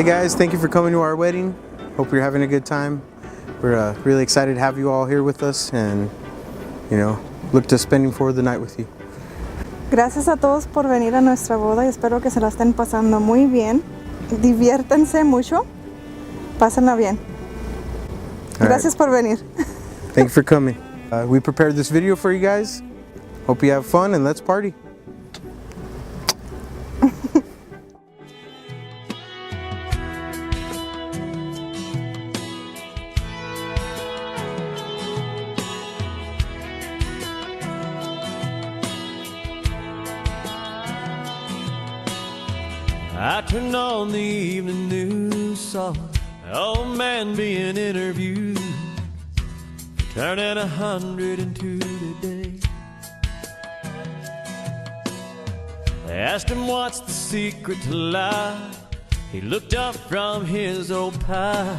Hey guys, thank you for coming to our wedding. Hope you're having a good time. We're really excited to have you all here with us and, look to spending for the night with you. Gracias a todos por venir a nuestra boda y espero que se la estén pasando muy bien. Diviértanse mucho. Pásenla bien. Gracias por venir. Thank you for coming. We prepared this video for you guys. Hope you have fun and let's party. I turned on the evening news, saw an old man being interviewed, turning 102 today. They asked him what's the secret to life. He looked up from his old pipe,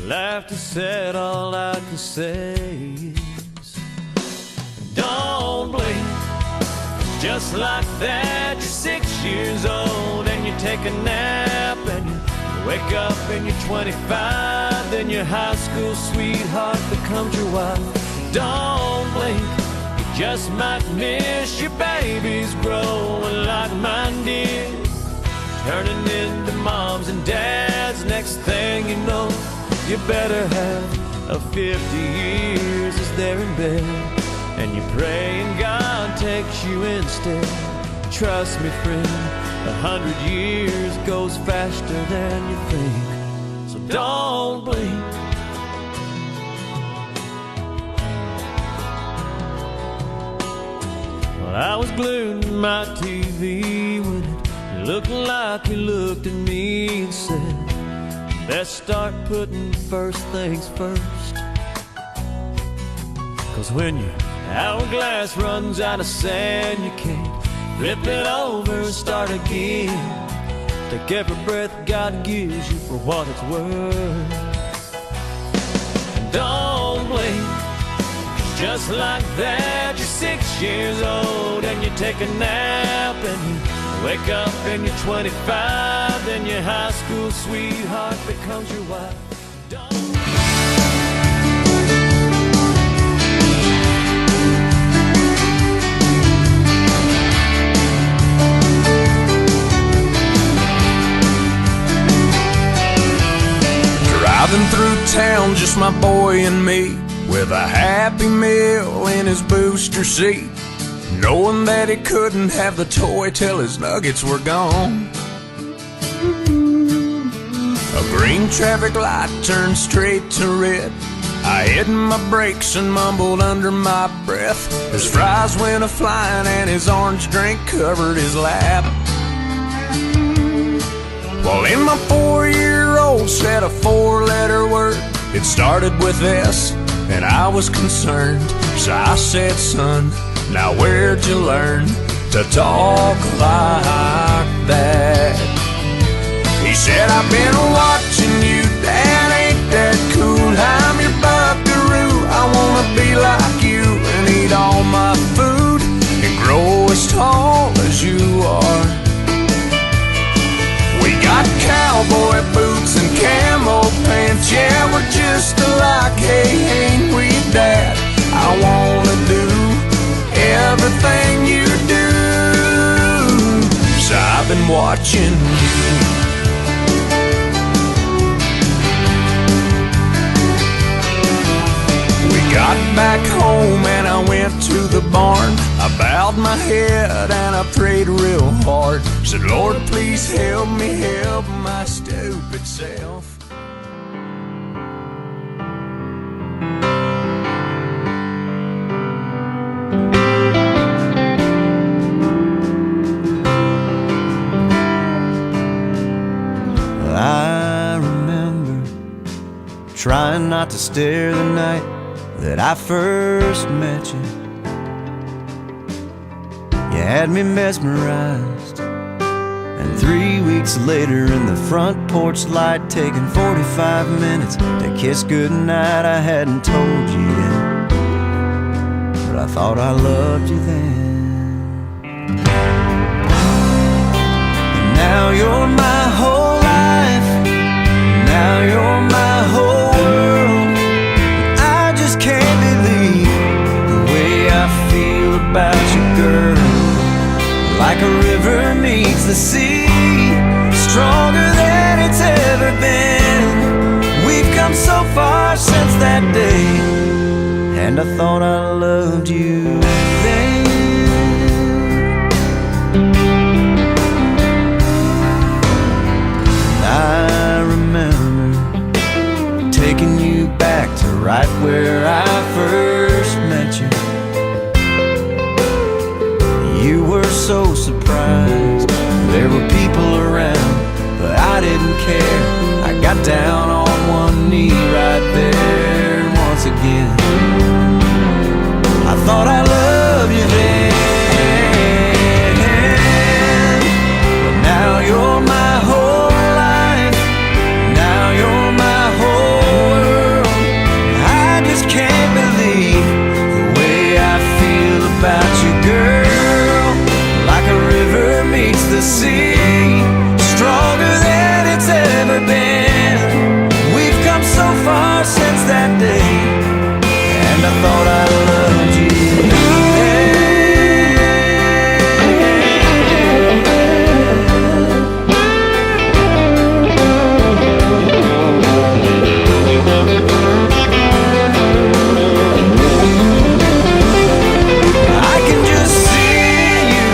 laughed and said, all I can say is, don't blink. Just like that, you're 6 years old and you take a nap and you wake up and you're 25. Then your high school sweetheart becomes your wife. Don't blink, you just might miss your babies growing like mine did, turning into moms and dads. Next thing you know, you better have a 50 years as they're in bed. And you pray and God takes you instead. Trust me, friend, 100 years goes faster than you think. So don't blink. Well, I was glued to my TV when it looked like he looked at me and said, let's start putting first things first. 'Cause when your hourglass runs out of sand, you can't flip it over and start again. Take every breath God gives you for what it's worth. And don't blink, just like that, you're 6 years old and you take a nap and you wake up and you're 25. Then your high school sweetheart becomes your wife. Driving through town, just my boy and me, with a Happy Meal in his booster seat, knowing that he couldn't have the toy till his nuggets were gone. A green traffic light turned straight to red. I hit my brakes and mumbled under my breath. His fries went a-flying and his orange drink covered his lap. Well, in my 4-year-old said a 4-letter word. It started with S, and I was concerned. So I said, son, now where'd you learn to talk like that? He said, I've been watching you, Dad, ain't that cool? I'm your buckaroo, I wanna be like you and eat all my food and grow as tall as you are. We got cowboy boots and camo pants, yeah, we're just alike, hey, ain't we, Dad? I wanna do everything you do, so I've been watching you. Got back home and I went to the barn. I bowed my head and I prayed real hard. Said, Lord, please help me help my stupid self. I remember trying not to stare the night that I first met you. You had me mesmerized, and 3 weeks later in the front porch light, taking 45 minutes to kiss goodnight. I hadn't told you yet, but I thought I loved you then. And now you're my whole life. that day, and I thought I loved you then. I remember taking you back to right where I first met you. You were so surprised there were people around, but I didn't care. I got down on one knee right there once again. I thought I loved you then, but now you're my whole life. Now you're my whole world. I just can't believe the way I feel about you, girl. Like a river meets the sea, stronger than it's ever been. We've come so far since that day, and I thought I loved you I can just see you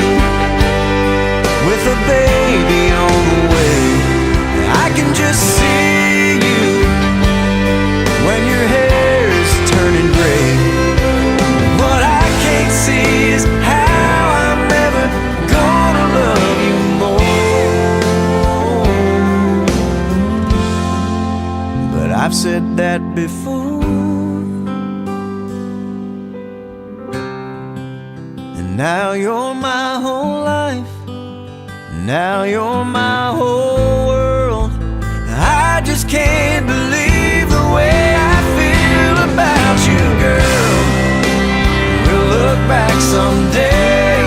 with a baby on the way. I can just see you when your hair's turning gray. What I can't see is how I'm ever gonna love you more. But I've said that before, and now you're my whole life. Now you're my whole world. I just can't believe the way I feel about you, girl. We'll look back someday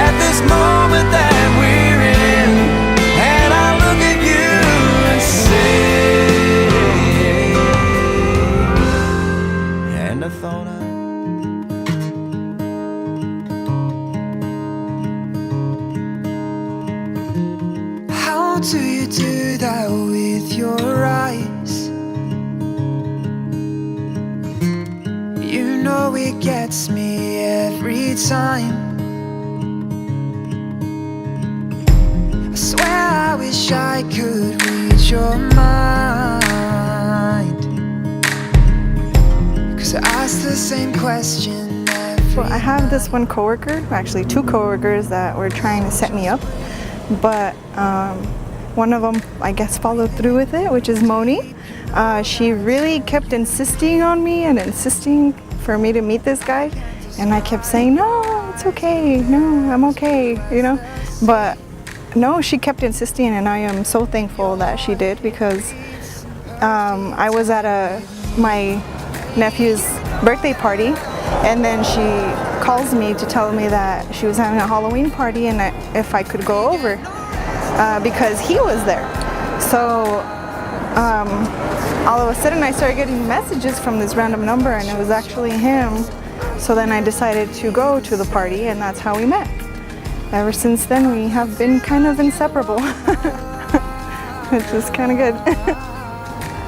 at this moment that we're in, and I'll look at you and say, and I thought How do you do that with your eyes? You know it gets me every time. I swear I wish I could read your mind, 'cause I ask the same question every Well, I have this one coworker, actually two coworkers that were trying to set me up, but one of them, I guess, followed through with it, which is Moni. She really kept insisting on me and insisting for me to meet this guy, and I kept saying, no, it's okay, no, I'm okay, you know, but no, she kept insisting, and I am so thankful that she did, because I was at my nephew's birthday party, and then she calls me to tell me that she was having a Halloween party and if I could go over because he was there. So all of a sudden I started getting messages from this random number, and it was actually him. So then I decided to go to the party, and that's how we met. Ever since then we have been kind of inseparable, which is kind of good.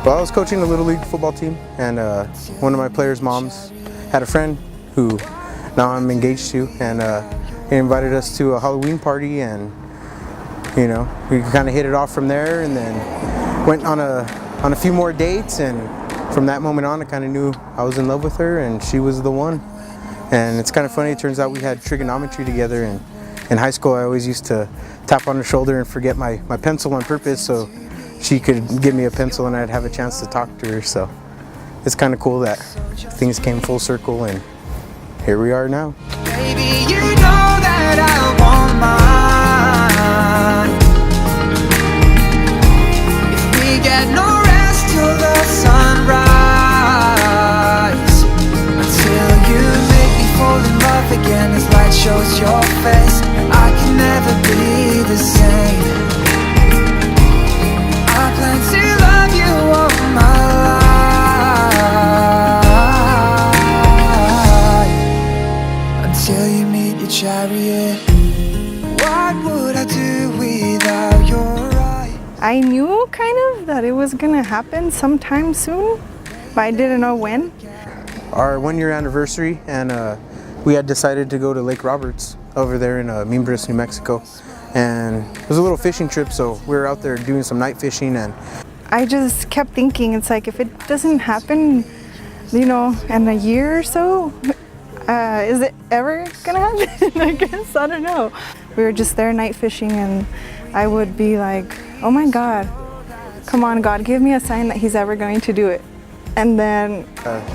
Well, I was coaching a Little League football team, and one of my players' moms had a friend who now I'm engaged to, and he invited us to a Halloween party, and you know, we kind of hit it off from there, and then went on a few more dates, and from that moment on I kind of knew I was in love with her, and she was the one. And it's kind of funny, it turns out we had trigonometry together, and in high school I always used to tap on her shoulder and forget my pencil on purpose so she could give me a pencil and I'd have a chance to talk to her. So it's kind of cool that things came full circle, and here we are now. Baby, you know that I want mine. If we get no rest till the sunrise, until you make me fall in love again as light shows your face, I can never be the same. I plan to love you all my life, until you meet your chariot. What would I do without your eyes? I knew kind of that it was gonna happen sometime soon, but I didn't know when. Our 1-year anniversary, and we had decided to go to Lake Roberts over there in Mimbres, New Mexico. And it was a little fishing trip, so we were out there doing some night fishing. And I just kept thinking, it's like, if it doesn't happen, you know, in a year or so, is it ever gonna happen? I guess, I don't know. We were just there night fishing, and I would be like, oh my God, come on God, give me a sign that he's ever going to do it. And then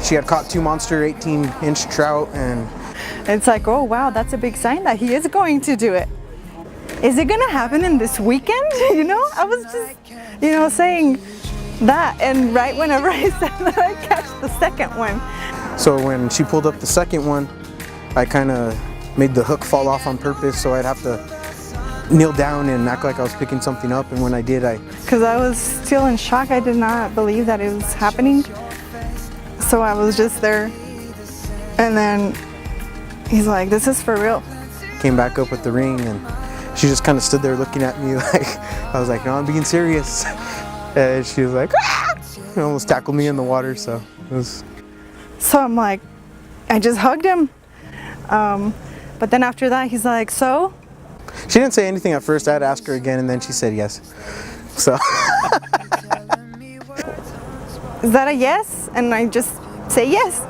she had caught 2 monster 18-inch trout, and it's like, oh wow, that's a big sign that he is going to do it. Is it gonna happen in this weekend? You know, I was just, you know, saying that, and right whenever I said that, I catch the second one. So when she pulled up the second one, I kind of made the hook fall off on purpose, so I'd have to kneel down and act like I was picking something up. And when I did, because I was still in shock, I did not believe that it was happening. So I was just there, and then he's like, this is for real. Came back up with the ring, and she just kind of stood there looking at me like, I was like, no, I'm being serious. And she was like, ah! And almost tackled me in the water, so it was. So I'm like, I just hugged him. But then after that, he's like, so? She didn't say anything at first. I had to ask her again, and then she said yes. So. Is that a yes? And I just say yes.